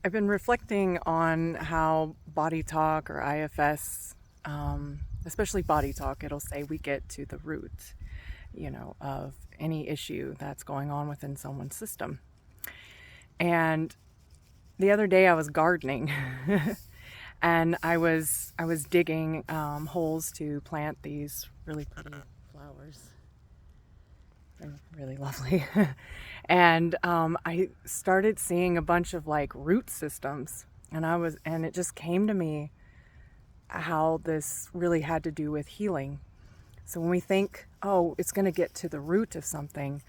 I've been reflecting on how body talk or IFS, especially body talk, it'll say we get to the root, of any issue that's going on within someone's system. And the other day I was gardening and I was digging holes to plant these really pretty flowers. They're really lovely. And I started seeing a bunch of like root systems, and it just came to me how this really had to do with healing. So when we think, oh, it's going to get to the root of something,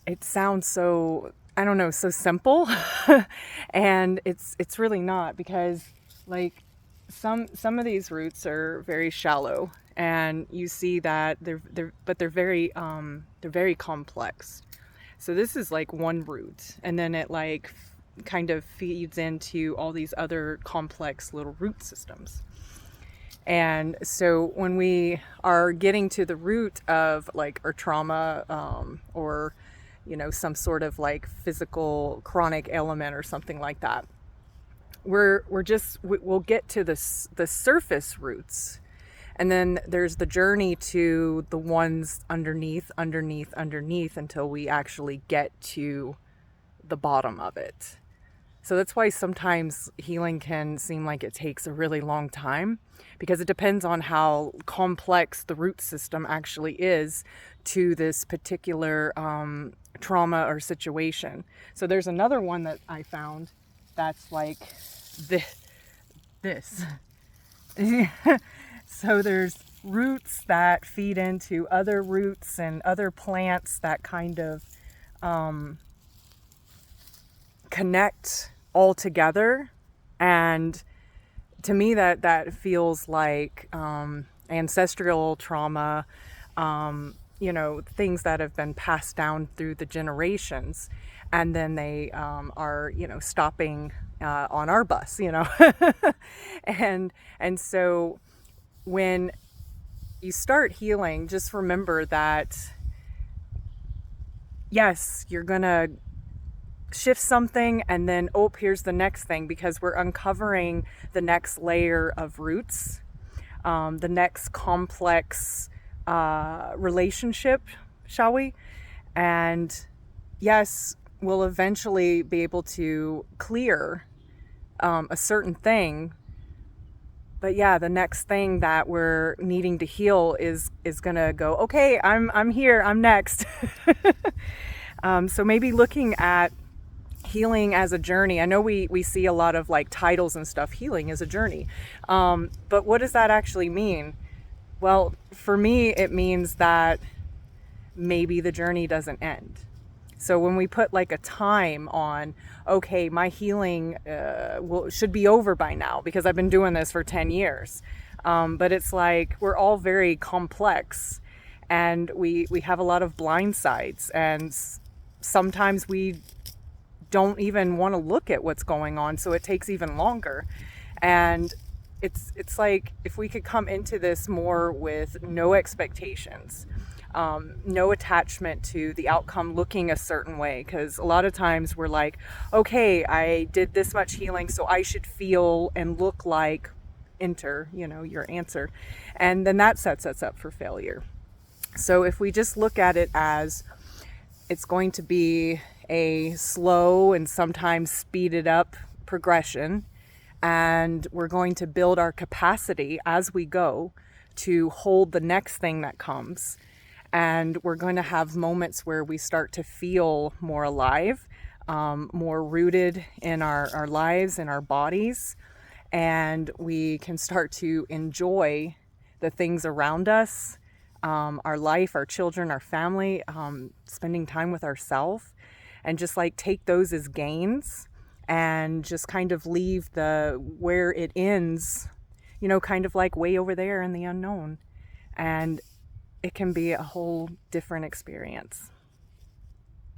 it sounds so, I don't know, so simple. And it's really not, because like some of these roots are very shallow, and you see that they're very complex. So this is like one root, and then it like kind of feeds into all these other complex little root systems. And so when we are getting to the root of like our trauma, or some sort of like physical chronic ailment or something like that, we'll get to the surface roots, and then there's the journey to the ones underneath until we actually get to the bottom of it. So that's why sometimes healing can seem like it takes a really long time, because it depends on how complex the root system actually is to this particular trauma or situation. So there's another one that I found that's like this. So there's roots that feed into other roots and other plants that kind of connect all together. And to me that feels like ancestral trauma, things that have been passed down through the generations, and then they are stopping on our bus. And so when you start healing, just remember that yes, you're gonna shift something, and then here's the next thing, because we're uncovering the next layer of roots, the next complex relationship, shall we? And yes, we'll eventually be able to clear a certain thing. But yeah, the next thing that we're needing to heal is gonna go, okay, I'm here, I'm next. So maybe looking at healing as a journey. I know we see a lot of like titles and stuff, healing is a journey. But what does that actually mean? Well, for me, it means that maybe the journey doesn't end. So when we put like a time on, okay, my healing should be over by now because I've been doing this for 10 years. But it's like we're all very complex, and we have a lot of blind sides, and sometimes we don't even want to look at what's going on, so it takes even longer. And it's like if we could come into this more with no expectations, no attachment to the outcome looking a certain way, because a lot of times we're like, okay, I did this much healing, so I should feel and look like enter, your answer, and then that sets us up for failure. So if we just look at it as it's going to be a slow and sometimes speeded up progression, and we're going to build our capacity as we go to hold the next thing that comes. And we're going to have moments where we start to feel more alive, more rooted in our lives, in our bodies, and we can start to enjoy the things around us, our life, our children, our family, spending time with ourselves, and just like take those as gains, and just kind of leave the where it ends, kind of like way over there in the unknown. And it can be a whole different experience.